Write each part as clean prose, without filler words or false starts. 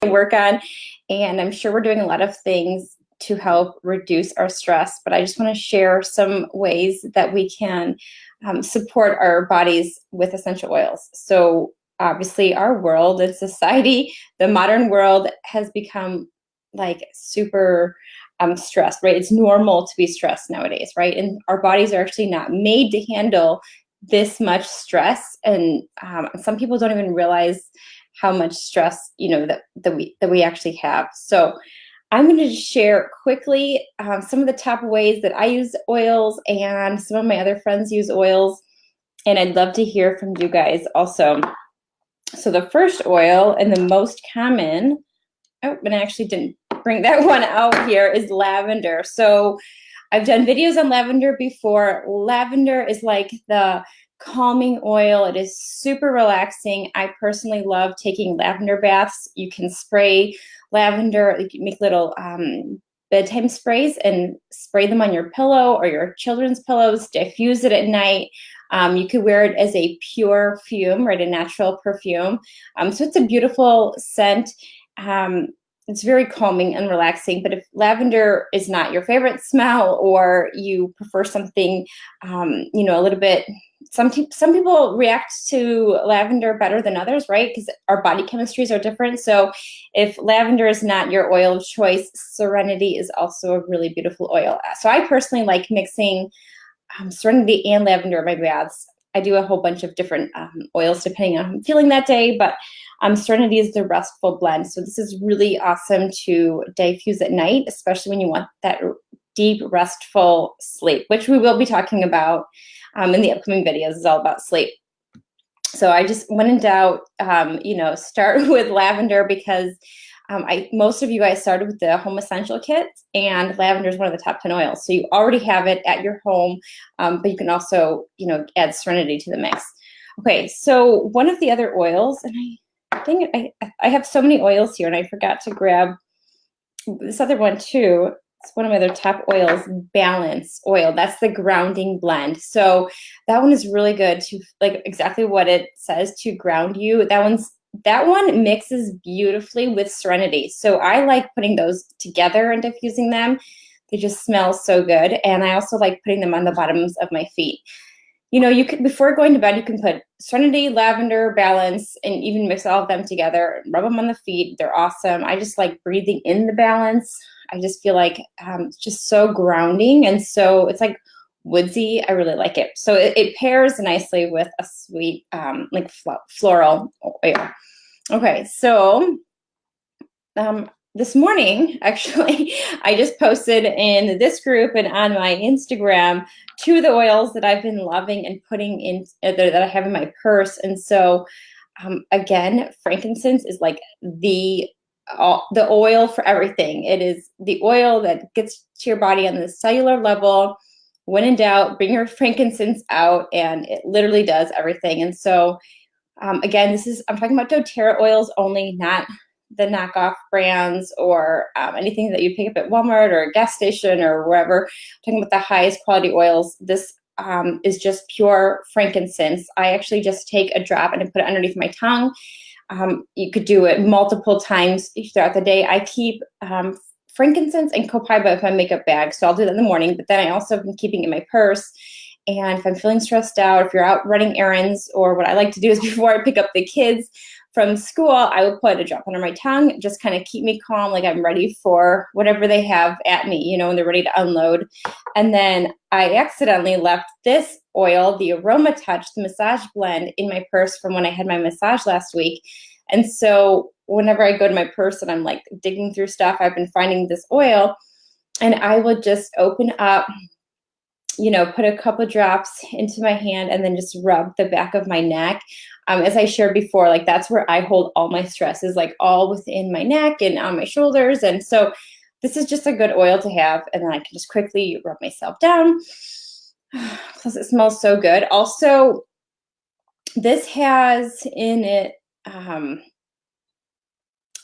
work on, and I'm sure we're doing a lot of things to help reduce our stress, but I just want to share some ways that we can support our bodies with essential oils. So obviously our world and society, the modern world, has become like super stressed, right? It's normal to be stressed nowadays, right? And our bodies are actually not made to handle this much stress, and some people don't even realize how much stress, that we actually have. So I'm going to share quickly some of the top ways that I use oils, and some of my other friends use oils, and I'd love to hear from you guys also. So the first oil, and the most common, and I actually didn't bring that one out here, is lavender. So I've done videos on lavender before. Lavender is like the calming oil. It is super relaxing. I personally love taking lavender baths. You can spray lavender, you can make little bedtime sprays and spray them on your pillow or your children's pillows, diffuse it at night. You could wear it as a pure perfume, right, a natural perfume. So it's a beautiful scent. It's very calming and relaxing, but if lavender is not your favorite smell, or you prefer something, a little bit, some people react to lavender better than others, right? Because our body chemistries are different. So if lavender is not your oil of choice, Serenity is also a really beautiful oil. So I personally like mixing Serenity and lavender in my baths. I do a whole bunch of different oils depending on how I'm feeling that day, but Serenity is the restful blend. So this is really awesome to diffuse at night, especially when you want that deep, restful sleep, which we will be talking about in the upcoming videos. Is all about sleep. So I just, when in doubt, start with lavender, because most of you guys started with the home essential kit, and lavender is one of the top 10 oils. So you already have it at your home, but you can also, add Serenity to the mix. Okay, so one of the other oils, and I think I have so many oils here, and I forgot to grab this other one too. It's one of my other top oils, Balance oil. That's the grounding blend. So that one is really good to, like, exactly what it says, to ground you. That one mixes beautifully with Serenity. So I like putting those together and diffusing them. They just smell so good. And I also like putting them on the bottoms of my feet. You can, before going to bed, you can put Serenity, lavender, Balance, and even mix all of them together, rub them on the feet. They're awesome. I just like breathing in the Balance. I just feel like it's just so grounding, and so it's like woodsy. I really like it. So it pairs nicely with a sweet, like floral oil. Okay, so this morning, actually, I just posted in this group and on my Instagram 2 of the oils that I've been loving and putting in, that I have in my purse. And so, again, frankincense is like the oil for everything. It is the oil that gets to your body on the cellular level. When in doubt, bring your frankincense out, and it literally does everything. And so, again, I'm talking about doTERRA oils only, not the knockoff brands or anything that you pick up at Walmart or a gas station or wherever. I'm talking about the highest quality oils. This is just pure frankincense. I actually just take a drop and I put it underneath my tongue. You could do it multiple times throughout the day. I keep frankincense and copaiba in my makeup bag, so I'll do that in the morning, but then I also have been keeping it in my purse. And if I'm feeling stressed out, if you're out running errands, or what I like to do is before I pick up the kids from school, I will put a drop under my tongue, just kind of keep me calm, like I'm ready for whatever they have at me, when they're ready to unload. And then I accidentally left this oil, the Aroma Touch, the massage blend, in my purse from when I had my massage last week. And so whenever I go to my purse and I'm like digging through stuff, I've been finding this oil, and I will just open up, put a couple of drops into my hand and then just rub the back of my neck. As I shared before, like that's where I hold all my stresses, like all within my neck and on my shoulders. And so this is just a good oil to have. And then I can just quickly rub myself down. Plus it smells so good. Also, this has in it, I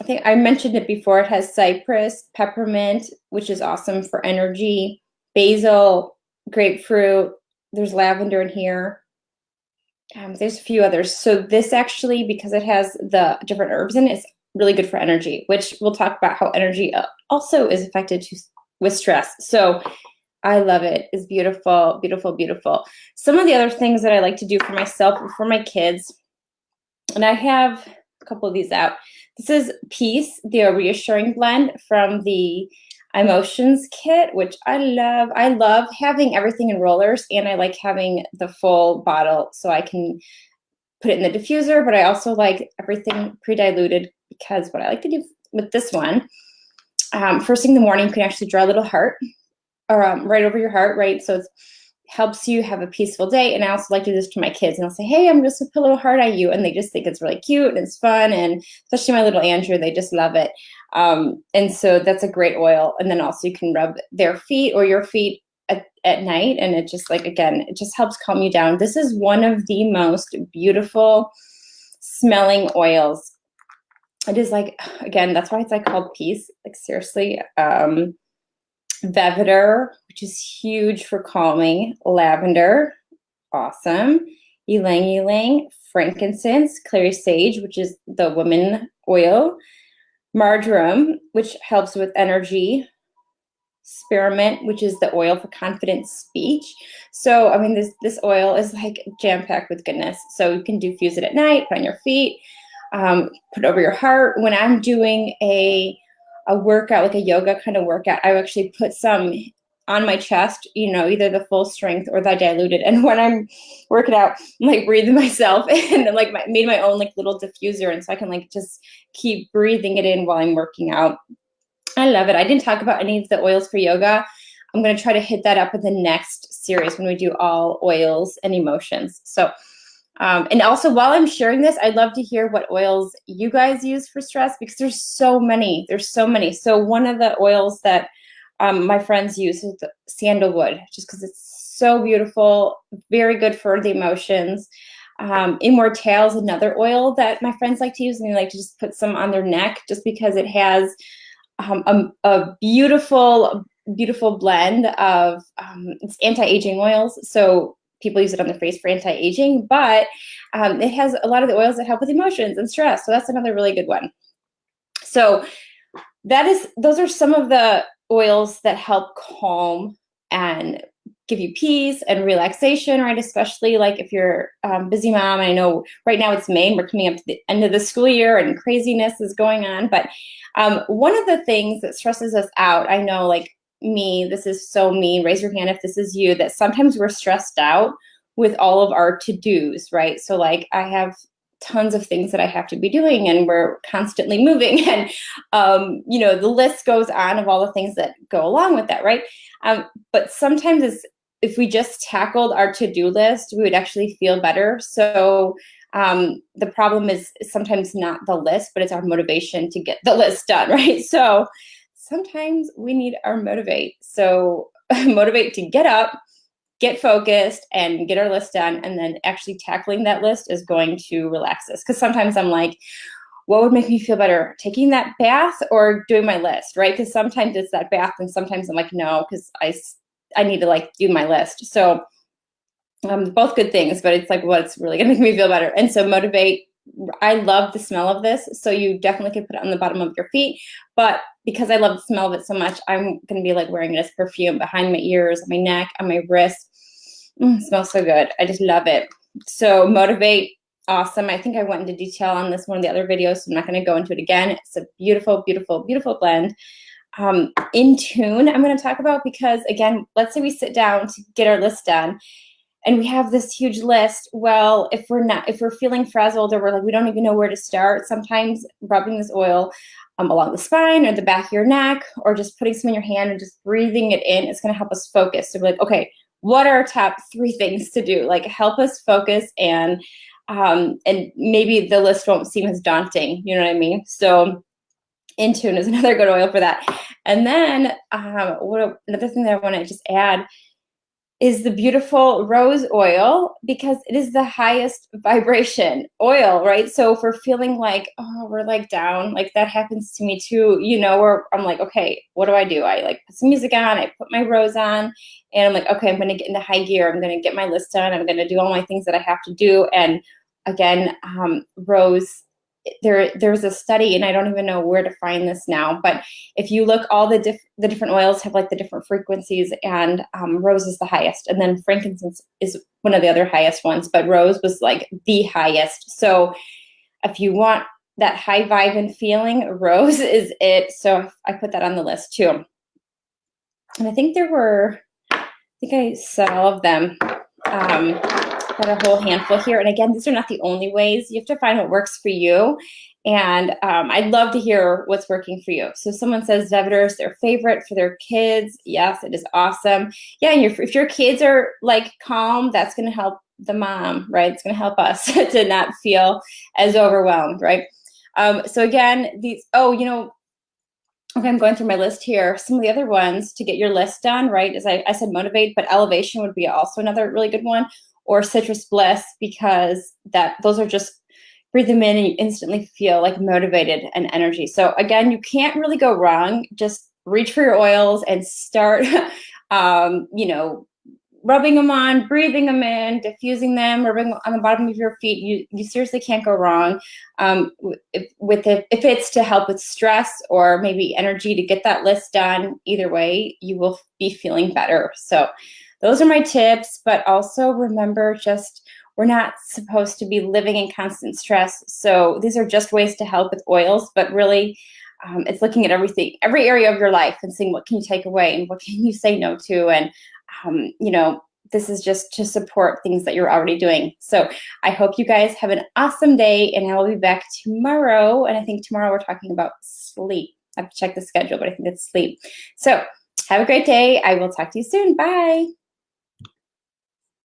think I mentioned it before, it has cypress, peppermint, which is awesome for energy, basil, grapefruit. There's lavender in here. There's a few others. So this actually, because it has the different herbs in it, it's really good for energy, which we'll talk about how energy also is affected with stress. So I love it. It's beautiful, beautiful, beautiful. Some of the other things that I like to do for myself or for my kids, and I have a couple of these out. This is Peace, the Reassuring Blend from the Emotions Kit, which I love. I love having everything in rollers, and I like having the full bottle so I can put it in the diffuser, but I also like everything pre-diluted, because what I like to do with this one, first thing in the morning, you can actually draw a little heart or right over your heart, right? So it helps you have a peaceful day. And I also like to do this to my kids, and I'll say, hey, I'm just gonna put a little heart on you. And they just think it's really cute and it's fun. And especially my little Andrew, they just love it. And so that's a great oil. And then also you can rub their feet or your feet at night. And it just like, again, it just helps calm you down. This is one of the most beautiful smelling oils. It is like, again, that's why it's like called Peace. Like seriously, Vetiver, which is huge for calming. Lavender, awesome. Ylang ylang, frankincense, clary sage, which is the woman oil. Marjoram, which helps with energy. Spearmint, which is the oil for confident speech. So, I mean, this oil is like jam-packed with goodness. So you can diffuse it at night, put on your feet, put it over your heart. When I'm doing a workout, like a yoga kind of workout, I actually put some on my chest, you know, either the full strength or the diluted. And when I'm working out, I'm like breathing myself in, and like made my own like little diffuser. And so I can like just keep breathing it in while I'm working out. I love it. I didn't talk about any of the oils for yoga. I'm going to try to hit that up in the next series when we do all oils and emotions. So, and also while I'm sharing this, I'd love to hear what oils you guys use for stress, because there's so many. There's so many. So one of the oils that my friends use is the sandalwood, just because it's so beautiful, very good for the emotions. Immortelle is another oil that my friends like to use, and they like to just put some on their neck just because it has a beautiful, beautiful blend of it's anti-aging oils. So people use it on their face for anti-aging, but it has a lot of the oils that help with emotions and stress. So that's another really good one. So those are some of the oils that help calm and give you peace and relaxation, right? Especially like if you're busy mom. I know right now it's May and we're coming up to the end of the school year and craziness is going on. But one of the things that stresses us out, I know like me, this is so me, raise your hand if this is you, that sometimes we're stressed out with all of our to-dos, right? So like I have tons of things that I have to be doing, and we're constantly moving, and you know, the list goes on of all the things that go along with that, right? But sometimes if we just tackled our to-do list, we would actually feel better. So the problem is sometimes not the list, but it's our motivation to get the list done, right? So sometimes we need our motivate. So motivate to get up, get focused, and get our list done. And then actually tackling that list is going to relax us. Because sometimes I'm like, what would make me feel better, taking that bath or doing my list, right? Because sometimes it's that bath, and sometimes I'm like, no, because I need to like do my list. So both good things, but it's like what's really gonna make me feel better. And so motivate, I love the smell of this. So you definitely can put it on the bottom of your feet. But because I love the smell of it so much, I'm gonna be like wearing this perfume behind my ears, on my neck, on my wrist. It smells so good. I just love it. So motivate, awesome. I think I went into detail on this one of the other videos, so I'm not gonna go into it again. It's a beautiful, beautiful, beautiful blend. In Tune, I'm gonna talk about, because again, let's say we sit down to get our list done, and we have this huge list. Well, if we're feeling frazzled, or we're like, we don't even know where to start, sometimes rubbing this oil along the spine or the back of your neck, or just putting some in your hand and just breathing it in, it's going to help us focus. So we're like, okay, what are our top 3 things to do? Like help us focus, and maybe the list won't seem as daunting. You know what I mean? So In Tune is another good oil for that. And then another thing that I want to just add is the beautiful rose oil, because it is the highest vibration oil, right? So if we're feeling like, oh, we're like down, like that happens to me too, you know, where I'm like, okay, what do? I like put some music on, I put my rose on, and I'm like, okay, I'm going to get into high gear. I'm going to get my list done. I'm going to do all my things that I have to do. And again, rose there's a study, and I don't even know where to find this now, but if you look, all the different oils have like the different frequencies, and rose is the highest, and then frankincense is one of the other highest ones, but rose was like the highest. So if you want that high vibe and feeling, rose is it. So I put that on the list too. And I think I said all of them. Got a whole handful here. And again, these are not the only ways. You have to find what works for you. And I'd love to hear what's working for you. So someone says Demeter is their favorite for their kids. Yes, it is awesome. Yeah, and if your kids are like calm, that's going to help the mom, right? It's going to help us to not feel as overwhelmed, right? So again, okay, I'm going through my list here. Some of the other ones to get your list done, right? As I said, motivate, but elevation would be also another really good one, or citrus bliss, because those are just, breathe them in and you instantly feel like motivated and energy. So again, you can't really go wrong. Just reach for your oils and start, rubbing them on, breathing them in, diffusing them, rubbing on the bottom of your feet. You seriously can't go wrong if it's to help with stress or maybe energy to get that list done. Either way, you will be feeling better. So those are my tips, but also remember, we're not supposed to be living in constant stress. So these are just ways to help with oils, but really it's looking at everything, every area of your life, and seeing what can you take away and what can you say no to. And, this is just to support things that you're already doing. So I hope you guys have an awesome day, and I will be back tomorrow. And I think tomorrow we're talking about sleep. I have to check the schedule, but I think it's sleep. So have a great day. I will talk to you soon. Bye.